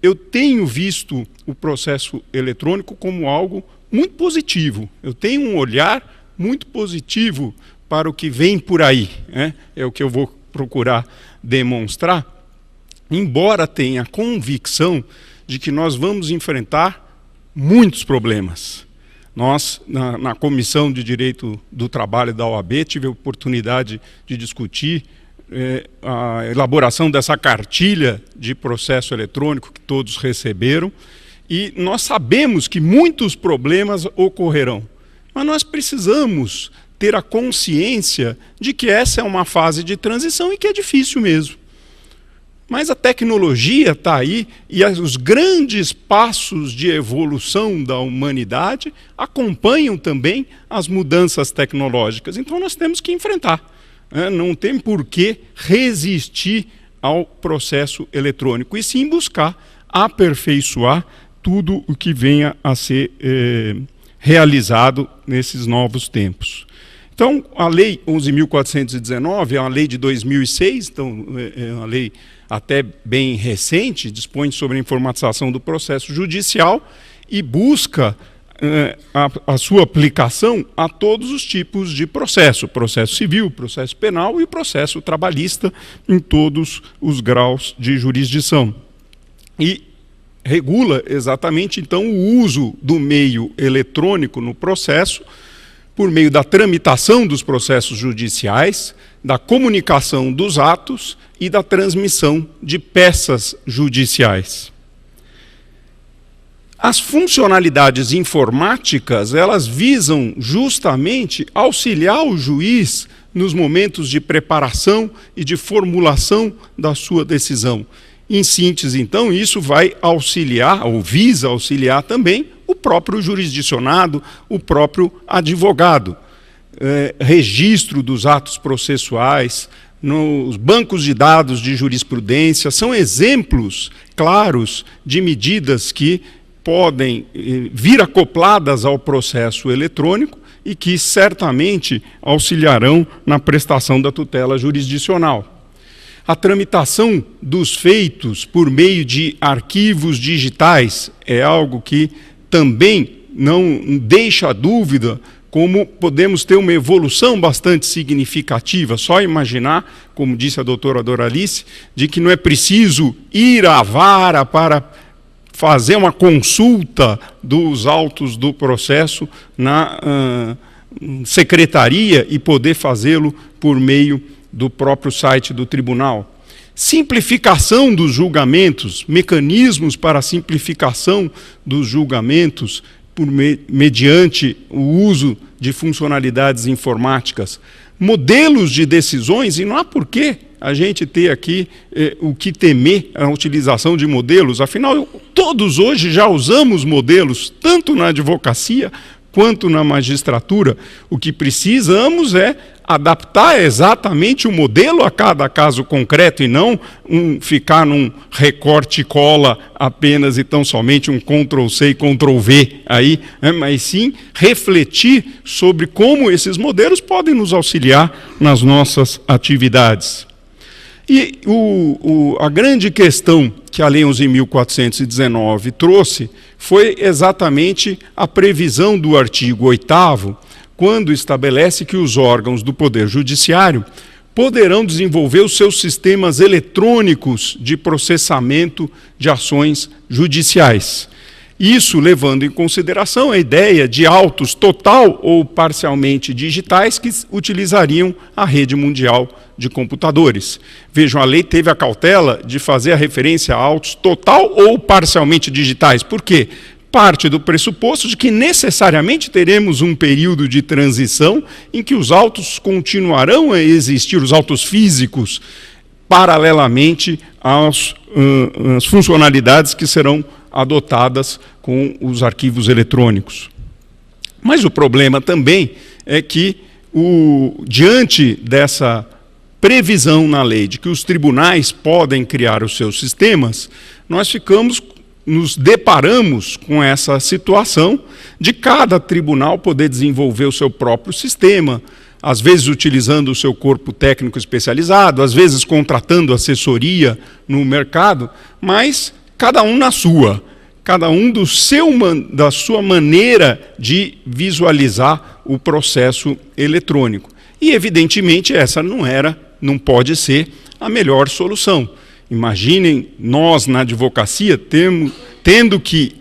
eu tenho visto o processo eletrônico como algo muito positivo. Eu tenho um olhar muito positivo para o que vem por aí, né? É o que eu vou procurar demonstrar, embora tenha convicção de que nós vamos enfrentar muitos problemas. Nós, na Comissão de Direito do Trabalho da OAB, tive a oportunidade de discutir a elaboração dessa cartilha de processo eletrônico que todos receberam, e nós sabemos que muitos problemas ocorrerão, mas nós precisamos ter a consciência de que essa é uma fase de transição e que é difícil mesmo. Mas a tecnologia está aí e os grandes passos de evolução da humanidade acompanham também as mudanças tecnológicas. Então nós temos que enfrentar. Não tem por que resistir ao processo eletrônico, e sim buscar aperfeiçoar tudo o que venha a ser realizado nesses novos tempos. Então, a Lei 11.419 é uma lei de 2006, então é uma lei até bem recente, dispõe sobre a informatização do processo judicial e busca a sua aplicação a todos os tipos de processo civil, processo penal e processo trabalhista, em todos os graus de jurisdição. E regula exatamente, então, o uso do meio eletrônico no processo, por meio da tramitação dos processos judiciais, da comunicação dos atos e da transmissão de peças judiciais. As funcionalidades informáticas, elas visam justamente auxiliar o juiz nos momentos de preparação e de formulação da sua decisão. Em síntese, então, isso vai auxiliar, ou visa auxiliar também, o próprio jurisdicionado, o próprio advogado. Registro dos atos processuais, nos bancos de dados de jurisprudência, são exemplos claros de medidas que podem vir acopladas ao processo eletrônico e que certamente auxiliarão na prestação da tutela jurisdicional. A tramitação dos feitos por meio de arquivos digitais é algo que também não deixa dúvida como podemos ter uma evolução bastante significativa. Só imaginar, como disse a doutora Doralice, de que não é preciso ir à vara para fazer uma consulta dos autos do processo na secretaria e poder fazê-lo por meio do próprio site do tribunal. Simplificação dos julgamentos, mecanismos para a simplificação dos julgamentos mediante o uso de funcionalidades informáticas, modelos de decisões, e não há por que a gente ter aqui o que temer a utilização de modelos, afinal, todos hoje já usamos modelos, tanto na advocacia quanto na magistratura. O que precisamos é adaptar exatamente o modelo a cada caso concreto e não ficar num recorte e cola apenas e tão somente um Ctrl+C e Ctrl+V aí, mas sim refletir sobre como esses modelos podem nos auxiliar nas nossas atividades. E a grande questão que a Lei 11.419 trouxe foi exatamente a previsão do artigo 8º, quando estabelece que os órgãos do Poder Judiciário poderão desenvolver os seus sistemas eletrônicos de processamento de ações judiciais. Isso levando em consideração a ideia de autos total ou parcialmente digitais que utilizariam a rede mundial de computadores. Vejam, a lei teve a cautela de fazer a referência a autos total ou parcialmente digitais. Por quê? Parte do pressuposto de que necessariamente teremos um período de transição em que os autos continuarão a existir, os autos físicos, paralelamente às funcionalidades que serão adotadas com os arquivos eletrônicos. Mas o problema também é que, diante dessa previsão na lei de que os tribunais podem criar os seus sistemas, nós nos deparamos com essa situação de cada tribunal poder desenvolver o seu próprio sistema, às vezes utilizando o seu corpo técnico especializado, às vezes contratando assessoria no mercado, mas cada um na sua, cada um da sua maneira de visualizar o processo eletrônico. E, evidentemente, essa não pode ser a melhor solução. Imaginem nós, na advocacia, tendo que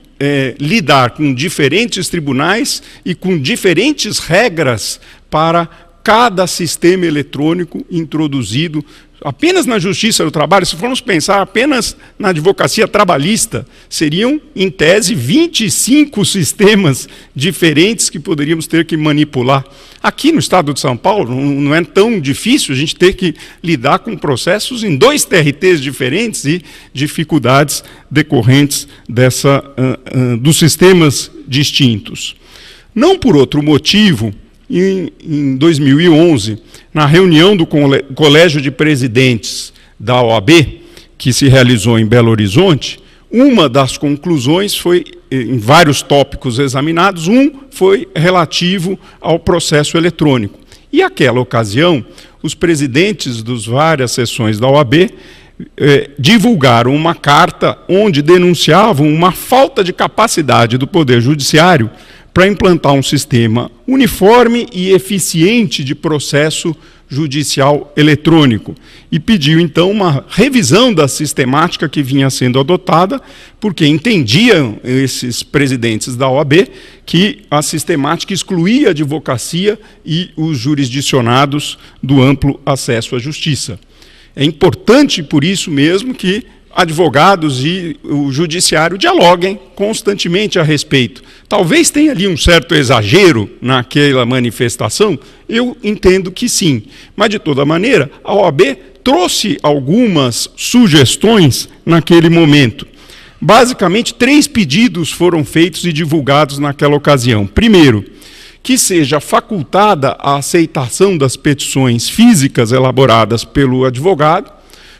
lidar com diferentes tribunais e com diferentes regras para cada sistema eletrônico introduzido. Apenas na Justiça do Trabalho, se formos pensar apenas na advocacia trabalhista, seriam, em tese, 25 sistemas diferentes que poderíamos ter que manipular. Aqui no estado de São Paulo, não é tão difícil a gente ter que lidar com processos em 2 TRTs diferentes e dificuldades decorrentes dos sistemas distintos. Não por outro motivo, em 2011, na reunião do Colégio de Presidentes da OAB, que se realizou em Belo Horizonte, uma das conclusões foi, em vários tópicos examinados, foi relativo ao processo eletrônico. E, naquela ocasião, os presidentes das várias sessões da OAB divulgaram uma carta onde denunciavam uma falta de capacidade do Poder Judiciário para implantar um sistema uniforme e eficiente de processo judicial eletrônico. E pediu, então, uma revisão da sistemática que vinha sendo adotada, porque entendiam esses presidentes da OAB que a sistemática excluía a advocacia e os jurisdicionados do amplo acesso à justiça. É importante, por isso mesmo, que advogados e o judiciário dialoguem constantemente a respeito. Talvez tenha ali um certo exagero naquela manifestação, eu entendo que sim. Mas, de toda maneira, a OAB trouxe algumas sugestões naquele momento. Basicamente, 3 pedidos foram feitos e divulgados naquela ocasião. Primeiro, que seja facultada a aceitação das petições físicas elaboradas pelo advogado,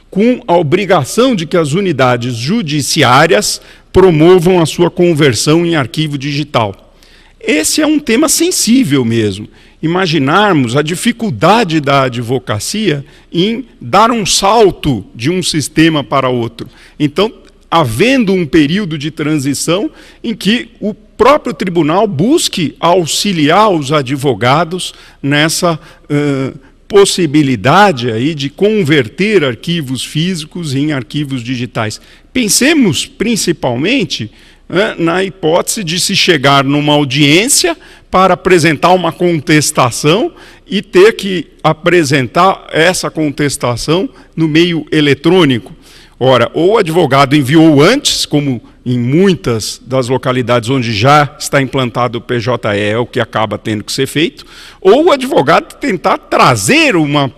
com a obrigação de que as unidades judiciárias promovam a sua conversão em arquivo digital. Esse é um tema sensível mesmo. Imaginarmos a dificuldade da advocacia em dar um salto de um sistema para outro. Então, havendo um período de transição em que o próprio tribunal busque auxiliar os advogados nessa possibilidade aí de converter arquivos físicos em arquivos digitais. Pensemos principalmente na hipótese de se chegar numa audiência para apresentar uma contestação e ter que apresentar essa contestação no meio eletrônico. Ora, ou o advogado enviou antes, como em muitas das localidades onde já está implantado o PJE, é o que acaba tendo que ser feito, ou o advogado tentar trazer uma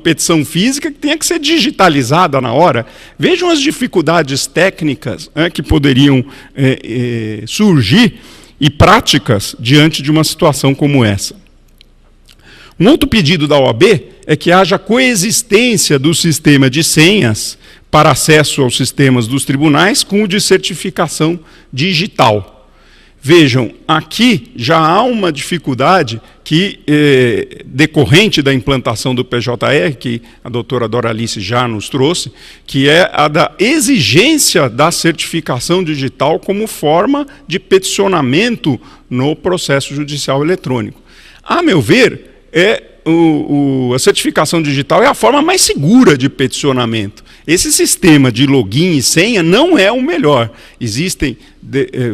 petição física que tenha que ser digitalizada na hora. Vejam as dificuldades técnicas que poderiam surgir e práticas diante de uma situação como essa. Um outro pedido da OAB é que haja coexistência do sistema de senhas para acesso aos sistemas dos tribunais com o de certificação digital. Vejam, aqui já há uma dificuldade que, decorrente da implantação do PJE, que a doutora Doralice já nos trouxe, que é a da exigência da certificação digital como forma de peticionamento no processo judicial eletrônico. A meu ver, a certificação digital é a forma mais segura de peticionamento. Esse sistema de login e senha não é o melhor. Existem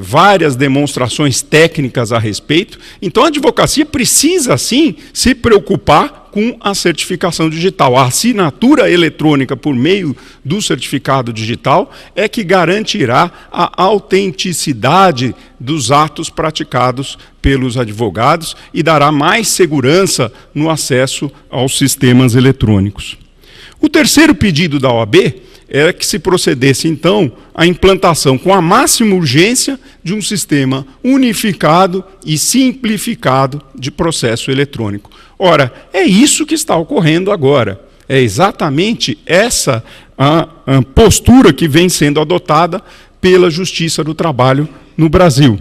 várias demonstrações técnicas a respeito. Então, a advocacia precisa, sim, se preocupar com a certificação digital. A assinatura eletrônica por meio do certificado digital é que garantirá a autenticidade dos atos praticados pelos advogados e dará mais segurança no acesso aos sistemas eletrônicos. O terceiro pedido da OAB era que se procedesse, então, à implantação com a máxima urgência de um sistema unificado e simplificado de processo eletrônico. Ora, é isso que está ocorrendo agora. É exatamente essa a postura que vem sendo adotada pela Justiça do Trabalho no Brasil.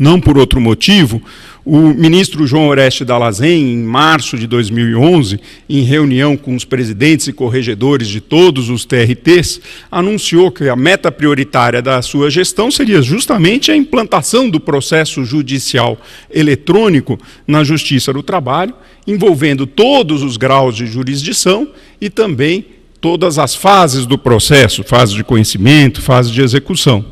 não por outro motivo, o ministro João Oreste Dallazen, em março de 2011, em reunião com os presidentes e corregedores de todos os TRTs, anunciou que a meta prioritária da sua gestão seria justamente a implantação do processo judicial eletrônico na Justiça do Trabalho, envolvendo todos os graus de jurisdição e também todas as fases do processo, fase de conhecimento, fase de execução.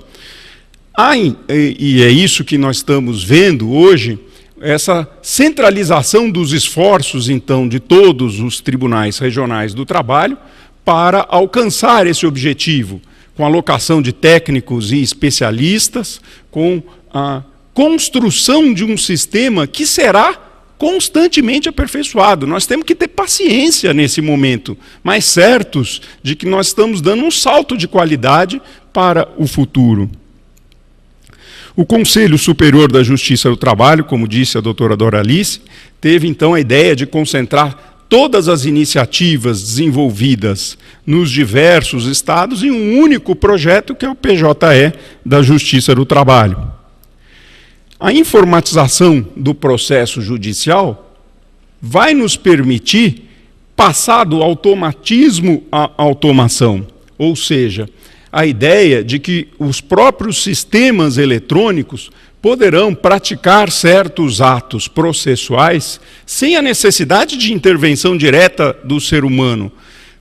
E é isso que nós estamos vendo hoje, essa centralização dos esforços, então, de todos os tribunais regionais do trabalho para alcançar esse objetivo, com a alocação de técnicos e especialistas, com a construção de um sistema que será constantemente aperfeiçoado. Nós temos que ter paciência nesse momento, mas certos de que nós estamos dando um salto de qualidade para o futuro. O Conselho Superior da Justiça do Trabalho, como disse a doutora Doralice, teve então a ideia de concentrar todas as iniciativas desenvolvidas nos diversos estados em um único projeto, que é o PJE da Justiça do Trabalho. A informatização do processo judicial vai nos permitir passar do automatismo à automação, ou seja, a ideia de que os próprios sistemas eletrônicos poderão praticar certos atos processuais sem a necessidade de intervenção direta do ser humano,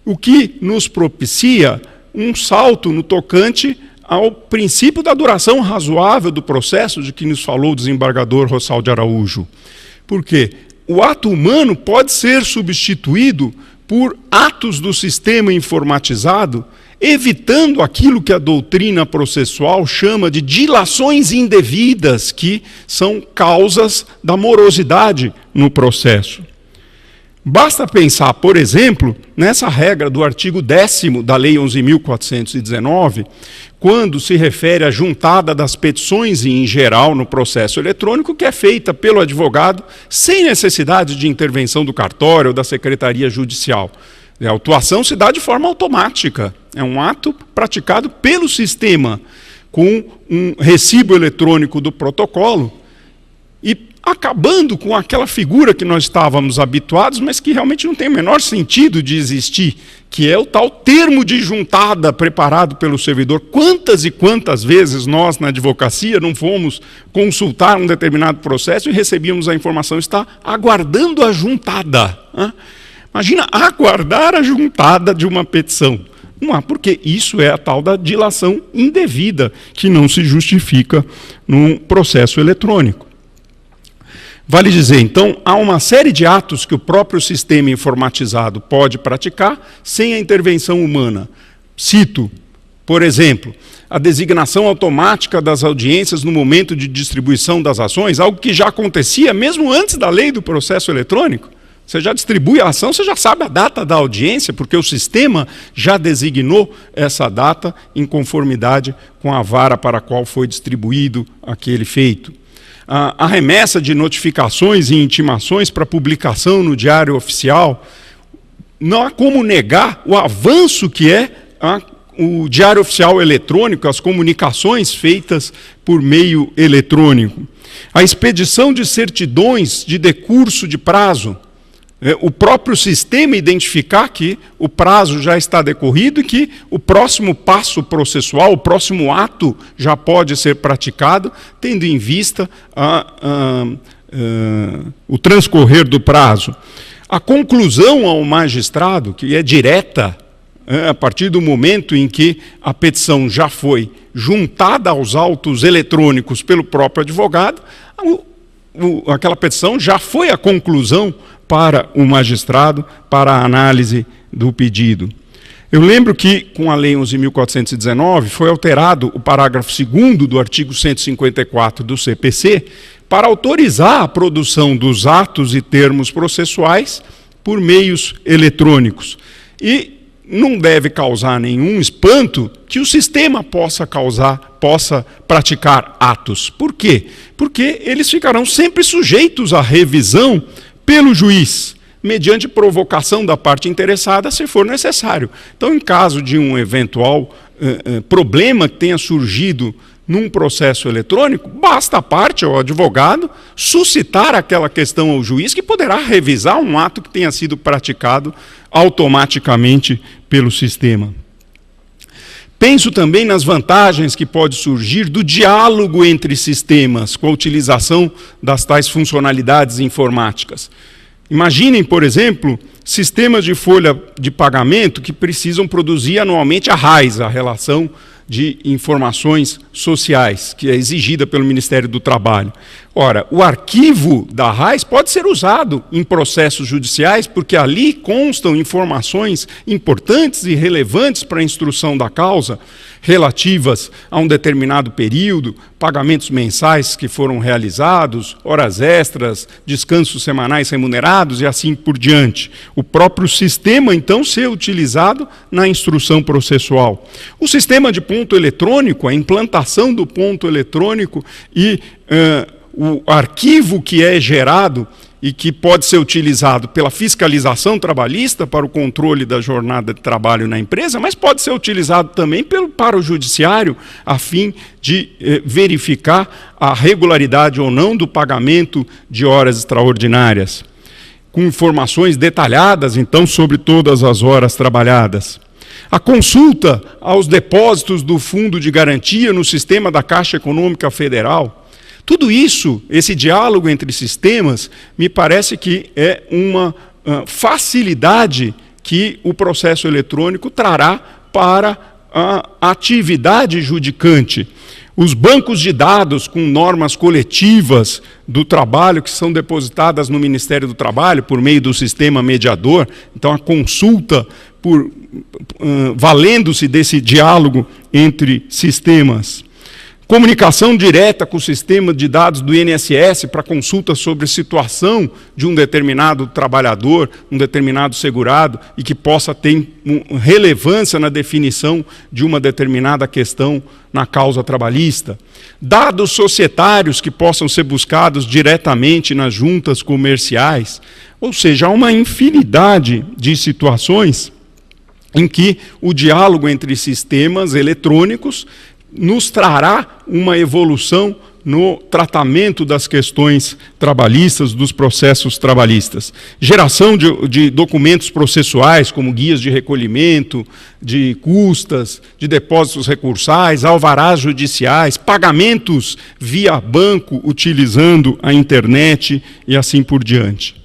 o que nos propicia um salto no tocante ao princípio da duração razoável do processo de que nos falou o desembargador Rossaldi Araújo. Por quê? O ato humano pode ser substituído por atos do sistema informatizado, evitando aquilo que a doutrina processual chama de dilações indevidas, que são causas da morosidade no processo. Basta pensar, por exemplo, nessa regra do artigo 10º da Lei 11.419, quando se refere à juntada das petições em geral no processo eletrônico, que é feita pelo advogado sem necessidade de intervenção do cartório ou da Secretaria Judicial. A autuação se dá de forma automática, é um ato praticado pelo sistema, com um recibo eletrônico do protocolo, e acabando com aquela figura que nós estávamos habituados, mas que realmente não tem o menor sentido de existir, que é o tal termo de juntada preparado pelo servidor. Quantas e quantas vezes nós, na advocacia, não fomos consultar um determinado processo e recebíamos a informação, está aguardando a juntada, né? Imagina aguardar a juntada de uma petição. Não há, porque isso é a tal da dilação indevida, que não se justifica num processo eletrônico. Vale dizer, então, há uma série de atos que o próprio sistema informatizado pode praticar sem a intervenção humana. Cito, por exemplo, a designação automática das audiências no momento de distribuição das ações, algo que já acontecia mesmo antes da lei do processo eletrônico. Você já distribui a ação, você já sabe a data da audiência, porque o sistema já designou essa data em conformidade com a vara para a qual foi distribuído aquele feito. A remessa de notificações e intimações para publicação no Diário Oficial, não há como negar o avanço que é o Diário Oficial eletrônico, as comunicações feitas por meio eletrônico. A expedição de certidões de decurso de prazo, o próprio sistema identificar que o prazo já está decorrido e que o próximo passo processual, o próximo ato já pode ser praticado, tendo em vista o transcorrer do prazo. A conclusão ao magistrado, que é direta, a partir do momento em que a petição já foi juntada aos autos eletrônicos pelo próprio advogado, aquela petição já foi a conclusão para o magistrado, para a análise do pedido. Eu lembro que, com a Lei 11.419, foi alterado o parágrafo 2º do artigo 154 do CPC para autorizar a produção dos atos e termos processuais por meios eletrônicos. E não deve causar nenhum espanto que o sistema possa praticar atos. Por quê? Porque eles ficarão sempre sujeitos à revisão pelo juiz, mediante provocação da parte interessada, se for necessário. Então, em caso de um eventual problema que tenha surgido num processo eletrônico, basta a parte, o advogado, suscitar aquela questão ao juiz, que poderá revisar um ato que tenha sido praticado automaticamente pelo sistema. Penso também nas vantagens que pode surgir do diálogo entre sistemas com a utilização das tais funcionalidades informáticas. Imaginem, por exemplo, sistemas de folha de pagamento que precisam produzir anualmente a RAIS, a Relação de Informações Sociais, que é exigida pelo Ministério do Trabalho. Ora, o arquivo da RAIS pode ser usado em processos judiciais, porque ali constam informações importantes e relevantes para a instrução da causa, relativas a um determinado período, pagamentos mensais que foram realizados, horas extras, descansos semanais remunerados e assim por diante. O próprio sistema, então, ser utilizado na instrução processual. O sistema de ponto eletrônico, a implantação do ponto eletrônico e o arquivo que é gerado e que pode ser utilizado pela fiscalização trabalhista para o controle da jornada de trabalho na empresa, mas pode ser utilizado também para o judiciário, a fim de verificar a regularidade ou não do pagamento de horas extraordinárias, com informações detalhadas, então, sobre todas as horas trabalhadas. A consulta aos depósitos do Fundo de Garantia no sistema da Caixa Econômica Federal. Tudo isso, esse diálogo entre sistemas, me parece que é uma facilidade que o processo eletrônico trará para a atividade judicante. Os bancos de dados com normas coletivas do trabalho que são depositadas no Ministério do Trabalho por meio do sistema mediador, então a consulta valendo-se desse diálogo entre sistemas. Comunicação direta com o sistema de dados do INSS para consulta sobre a situação de um determinado trabalhador, um determinado segurado, e que possa ter relevância na definição de uma determinada questão na causa trabalhista. Dados societários que possam ser buscados diretamente nas juntas comerciais. Ou seja, há uma infinidade de situações em que o diálogo entre sistemas eletrônicos nos trará uma evolução no tratamento das questões trabalhistas, dos processos trabalhistas. Geração de documentos processuais, como guias de recolhimento, de custas, de depósitos recursais, alvarás judiciais, pagamentos via banco, utilizando a internet e assim por diante.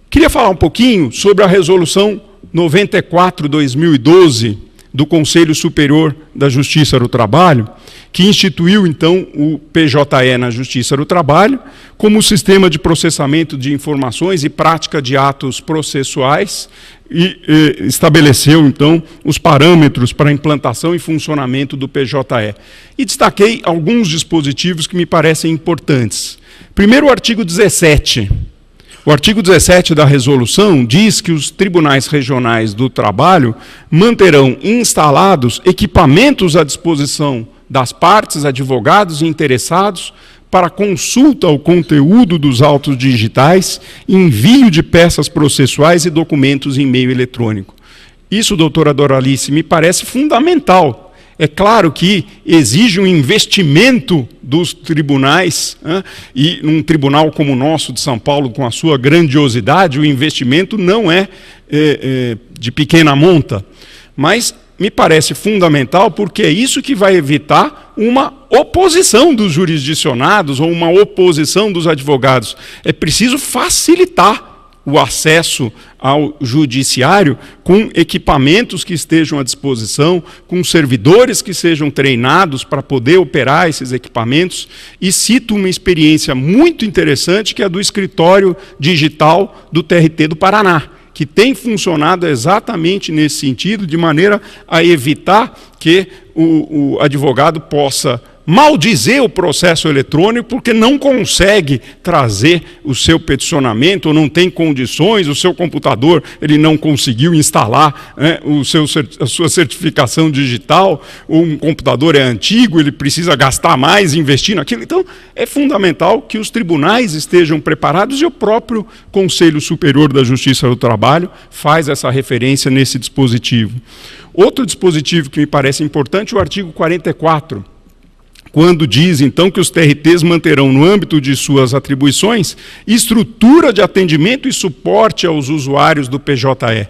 Queria falar um pouquinho sobre a Resolução 94/2012, do Conselho Superior da Justiça do Trabalho, que instituiu, então, o PJE na Justiça do Trabalho como sistema de processamento de informações e prática de atos processuais e estabeleceu, então, os parâmetros para a implantação e funcionamento do PJE. E destaquei alguns dispositivos que me parecem importantes. Primeiro, o artigo 17. O artigo 17 da resolução diz que os tribunais regionais do trabalho manterão instalados equipamentos à disposição das partes, advogados e interessados para consulta ao conteúdo dos autos digitais, envio de peças processuais e documentos em meio eletrônico. Isso, doutora Doralice, me parece fundamental. É claro que exige um investimento dos tribunais, e num tribunal como o nosso de São Paulo, com a sua grandiosidade, o investimento não é de pequena monta. Mas me parece fundamental porque é isso que vai evitar uma oposição dos jurisdicionados ou uma oposição dos advogados. É preciso facilitar o acesso ao judiciário com equipamentos que estejam à disposição, com servidores que sejam treinados para poder operar esses equipamentos. E cito uma experiência muito interessante, que é a do escritório digital do TRT do Paraná, que tem funcionado exatamente nesse sentido, de maneira a evitar que o advogado possa maldizer o processo eletrônico porque não consegue trazer o seu peticionamento, ou não tem condições, o seu computador ele não conseguiu instalar a sua certificação digital, ou um computador é antigo, ele precisa gastar mais, investir naquilo. Então, é fundamental que os tribunais estejam preparados, e o próprio Conselho Superior da Justiça do Trabalho faz essa referência nesse dispositivo. Outro dispositivo que me parece importante é o artigo 44, quando diz, então, que os TRTs manterão, no âmbito de suas atribuições, estrutura de atendimento e suporte aos usuários do PJE.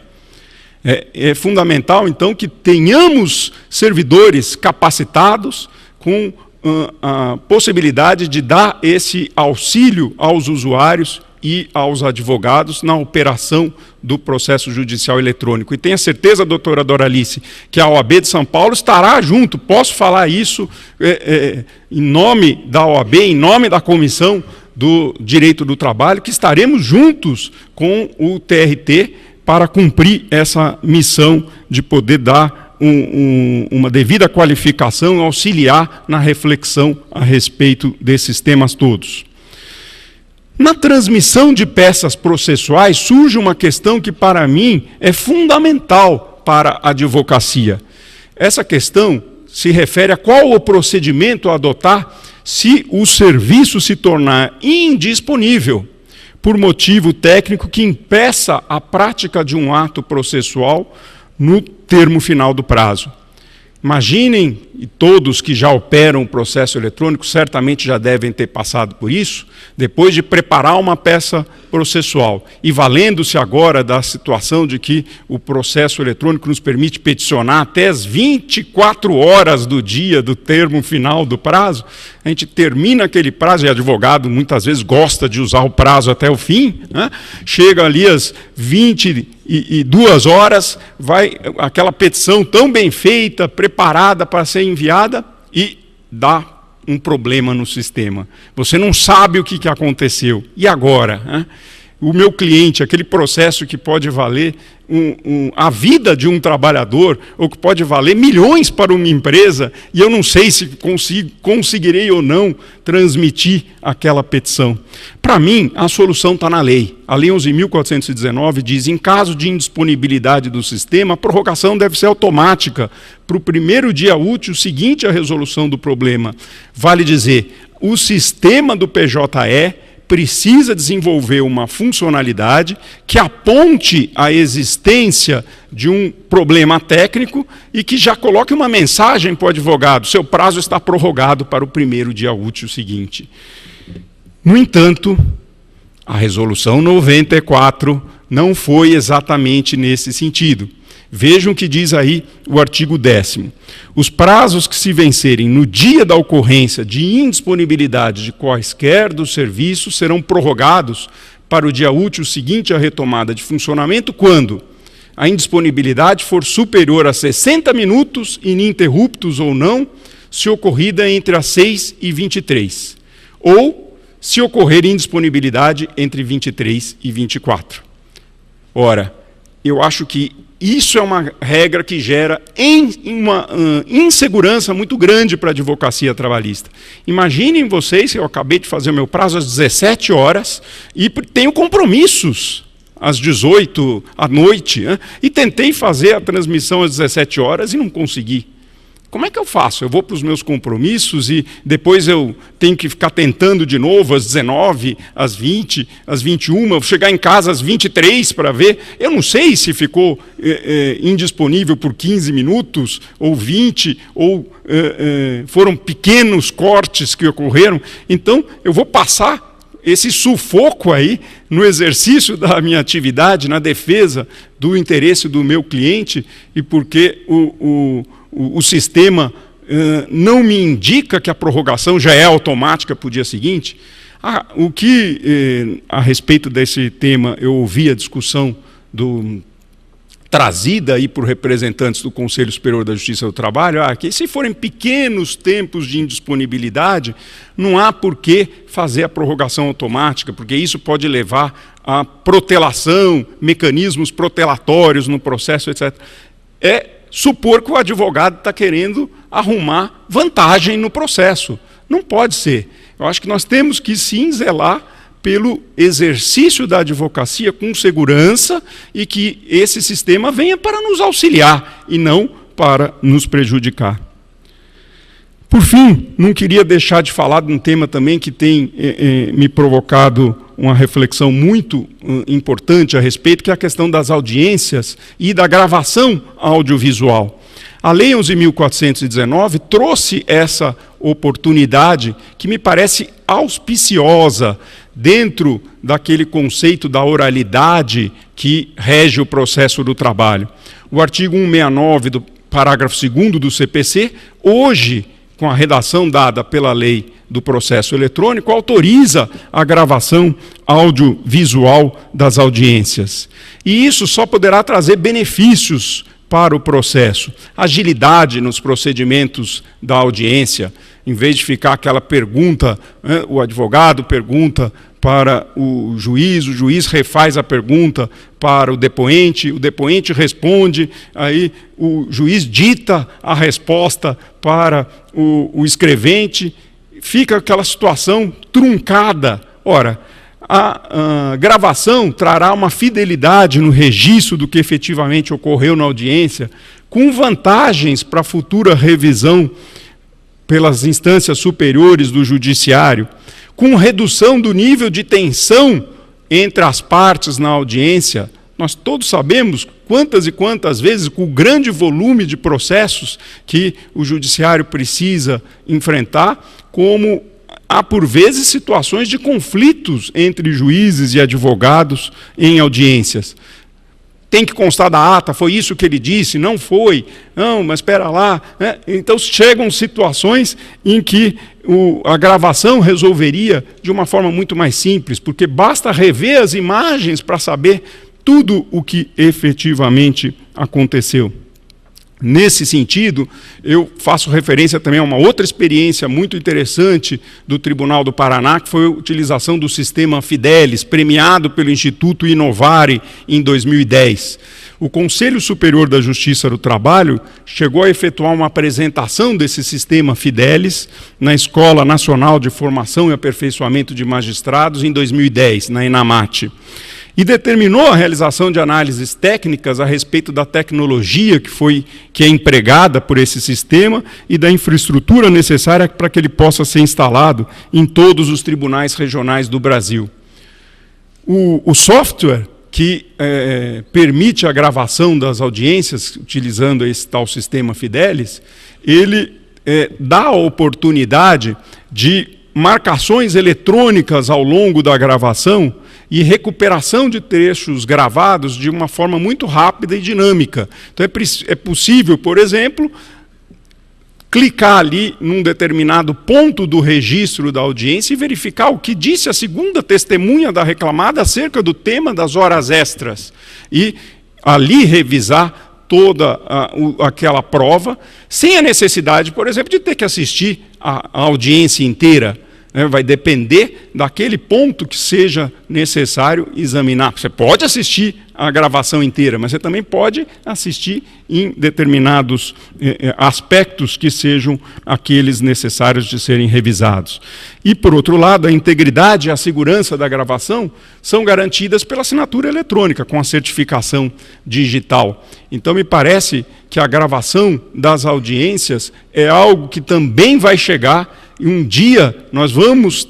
É fundamental, então, que tenhamos servidores capacitados com a possibilidade de dar esse auxílio aos usuários e aos advogados na operação do processo judicial eletrônico. E tenha certeza, doutora Doralice, que a OAB de São Paulo estará junto. Posso falar isso em nome da OAB, em nome da Comissão do Direito do Trabalho, que estaremos juntos com o TRT para cumprir essa missão de poder dar uma devida qualificação e auxiliar na reflexão a respeito desses temas todos. Na transmissão de peças processuais surge uma questão que, para mim, é fundamental para a advocacia. Essa questão se refere a qual o procedimento a adotar se o serviço se tornar indisponível por motivo técnico que impeça a prática de um ato processual no termo final do prazo. Imaginem, e todos que já operam o processo eletrônico certamente já devem ter passado por isso, depois de preparar uma peça processual e valendo-se agora da situação de que o processo eletrônico nos permite peticionar até as 24 horas do dia do termo final do prazo, a gente termina aquele prazo, e advogado muitas vezes gosta de usar o prazo até o fim, né? Chega ali às 22 horas, vai aquela petição tão bem feita, preparada para ser enviada e dá um problema no sistema. Você não sabe o que aconteceu. E agora? Né? O meu cliente, aquele processo que pode valer a vida de um trabalhador, ou que pode valer milhões para uma empresa, e eu não sei se conseguirei ou não transmitir aquela petição. Para mim, a solução está na lei. A Lei 11.419 diz, em caso de indisponibilidade do sistema, a prorrogação deve ser automática para o primeiro dia útil seguinte à resolução do problema. Vale dizer, o sistema do PJE precisa desenvolver uma funcionalidade que aponte a existência de um problema técnico e que já coloque uma mensagem para o advogado: seu prazo está prorrogado para o primeiro dia útil seguinte. No entanto, a resolução 94 não foi exatamente nesse sentido. Vejam o que diz aí o artigo 10º. Os prazos que se vencerem no dia da ocorrência de indisponibilidade de quaisquer dos serviços serão prorrogados para o dia útil seguinte à retomada de funcionamento, quando a indisponibilidade for superior a 60 minutos, ininterruptos ou não, se ocorrida entre as 6h23, ou se ocorrer indisponibilidade entre 23 e 24. Ora, eu acho que isso é uma regra que gera uma insegurança muito grande para a advocacia trabalhista. Imaginem vocês, eu acabei de fazer o meu prazo às 17 horas e tenho compromissos às 18 à noite, né? E tentei fazer a transmissão às 17 horas e não consegui. Como é que eu faço? Eu vou para os meus compromissos e depois eu tenho que ficar tentando de novo às 19, às 20, às 21, vou chegar em casa às 23 para ver. Eu não sei se ficou indisponível por 15 minutos, ou 20, ou foram pequenos cortes que ocorreram. Então, eu vou passar esse sufoco aí no exercício da minha atividade, na defesa do interesse do meu cliente, e porque o sistema não me indica que a prorrogação já é automática para o dia seguinte. O que, a respeito desse tema, eu ouvi a discussão trazida aí por representantes do Conselho Superior da Justiça do Trabalho, que se forem pequenos tempos de indisponibilidade, não há por que fazer a prorrogação automática, porque isso pode levar a protelação, mecanismos protelatórios no processo, etc. É supor que o advogado está querendo arrumar vantagem no processo. Não pode ser. Eu acho que nós temos que sim zelar pelo exercício da advocacia com segurança e que esse sistema venha para nos auxiliar e não para nos prejudicar. Por fim, não queria deixar de falar de um tema também que tem me provocado uma reflexão muito importante a respeito, que é a questão das audiências e da gravação audiovisual. A Lei 11.419 trouxe essa oportunidade que me parece auspiciosa dentro daquele conceito da oralidade que rege o processo do trabalho. O artigo 169 do parágrafo 2º do CPC, hoje, com a redação dada pela lei do processo eletrônico, autoriza a gravação audiovisual das audiências. E isso só poderá trazer benefícios para o processo. Agilidade nos procedimentos da audiência, em vez de ficar aquela pergunta, o advogado pergunta para o juiz refaz a pergunta para o depoente responde, aí o juiz dita a resposta para o escrevente, fica aquela situação truncada. Ora, a gravação trará uma fidelidade no registro do que efetivamente ocorreu na audiência, com vantagens para a futura revisão pelas instâncias superiores do judiciário, com redução do nível de tensão entre as partes na audiência. Nós todos sabemos quantas e quantas vezes, com o grande volume de processos que o judiciário precisa enfrentar, como há, por vezes, situações de conflitos entre juízes e advogados em audiências. Tem que constar da ata, foi isso que ele disse, não foi, não, mas espera lá. Então chegam situações em que a gravação resolveria de uma forma muito mais simples, porque basta rever as imagens para saber tudo o que efetivamente aconteceu. Nesse sentido, eu faço referência também a uma outra experiência muito interessante do Tribunal do Paraná, que foi a utilização do sistema Fidelis, premiado pelo Instituto Inovare em 2010. O Conselho Superior da Justiça do Trabalho chegou a efetuar uma apresentação desse sistema Fidelis na Escola Nacional de Formação e Aperfeiçoamento de Magistrados em 2010, na ENAMAT. E determinou a realização de análises técnicas a respeito da tecnologia que é empregada por esse sistema e da infraestrutura necessária para que ele possa ser instalado em todos os tribunais regionais do Brasil. O software que permite a gravação das audiências, utilizando esse tal sistema Fidelis, ele dá a oportunidade de marcações eletrônicas ao longo da gravação e recuperação de trechos gravados de uma forma muito rápida e dinâmica. Então é possível, por exemplo, clicar ali num determinado ponto do registro da audiência e verificar o que disse a segunda testemunha da reclamada acerca do tema das horas extras. E ali revisar toda aquela prova, sem a necessidade, por exemplo, de ter que assistir a audiência inteira. Vai depender daquele ponto que seja necessário examinar. Você pode assistir a gravação inteira, mas você também pode assistir em determinados aspectos que sejam aqueles necessários de serem revisados. E, por outro lado, a integridade e a segurança da gravação são garantidas pela assinatura eletrônica, com a certificação digital. Então, me parece que a gravação das audiências é algo que também vai chegar. E um dia nós vamos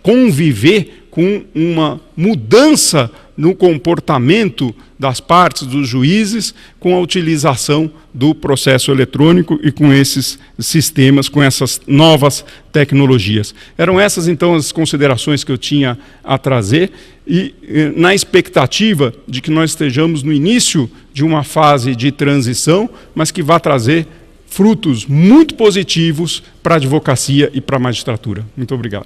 conviver com uma mudança no comportamento das partes, dos juízes, com a utilização do processo eletrônico e com esses sistemas, com essas novas tecnologias. Eram essas, então, as considerações que eu tinha a trazer e na expectativa de que nós estejamos no início de uma fase de transição, mas que vá trazer frutos muito positivos para a advocacia e para a magistratura. Muito obrigado.